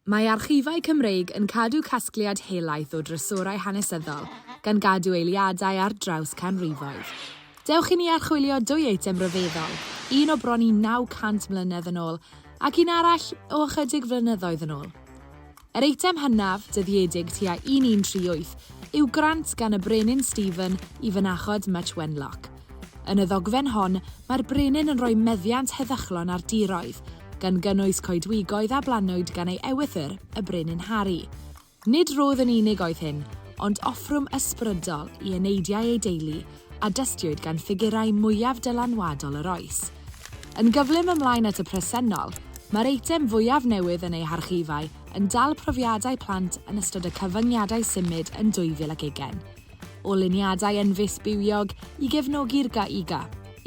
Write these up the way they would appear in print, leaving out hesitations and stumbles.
Mae Archifau Cymreig yn cadw casgliad helaeth o Drysorau Hanesyddol, gan gadw eiliadau ar draws canrifoedd. Dewch I ni archwilio 2 eitem ryfeddol, un o bron I 900 mlynedd yn ôl, ac un arall o ychydig flynyddoedd yn ôl. Yr eitem hynaf, dyddiedig tua 1138, yw grant gan y brenin Stephen I fynachod Much Wenlock. Yn y ddogfen hon, mae'r brenin yn rhoi meddiant heddychlon ar diroedd, gan gynnwys coedwigoedd a blanwyd gan ei ewythr, y brenin Harry. Nid roedd yn unig oedd hyn, ond offrwm ysbrydol I yneidiau ei deulu a dystiwyd gan ffigurau mwyaf dylanwadol yr oes. Yn gyflym ymlaen at y presennol, mae'r eitem fwyaf newydd yn ei harchifau yn dal profiadau plant yn ystod y cyfyngiadau symud yn 2020. O luniadau enfys bywiog I gefnogi'r GA,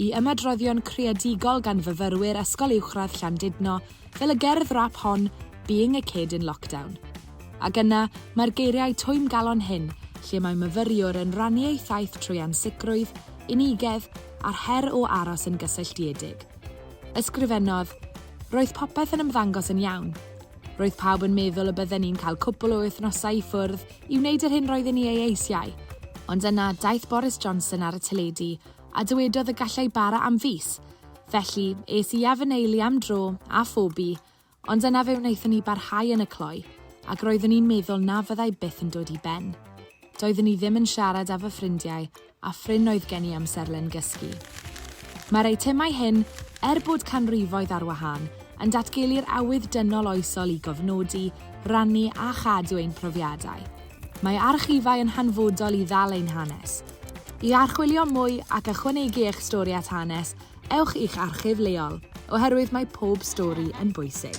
I ymadroddion creadigol gan fyfyrwyr ysgol uwchradd Llandudno fel y gerdd rap hon Being a Kid in Lockdown. Ac yna, mae'r geiriau twym galon hyn, lle mae myfyriwr yn rannu ei thaith trwy ansicrwydd, unigedd a'r her o aros yn gysylltiedig. Ysgrifennodd, roedd popeth yn ymddangos yn iawn. Roedd pawb yn meddwl y bydden ni'n cael cwpl o wythnosau I ffwrdd I wneud yr hyn roedden ni ei eisiau, ond yna daeth Boris Johnson ar y teledu a dywedodd y gallai bara am fis. Felly, es I a fy neulu am dro a phobi, ond yna fe wnaethon ni barhau yn y cloi, ac roeddwn ni'n meddwl na fyddai byth yn dod I ben. Doeddwn ni ddim yn siarad â fy ffrindiau, a ffrind oedd gen I amserlen gysgu. Mae'r eitemau hyn, bod canrifoedd ar wahân, yn datgelu'r awydd dynol oesol I gofnodi, rannu a chadw ein profiadau. Mae archifau yn hanfodol I ddal ein hanes. I archwilio mwy ac ychwanegu eich stori at hanes, ewch i'ch archif leol, oherwydd mae pob stori yn bwysig.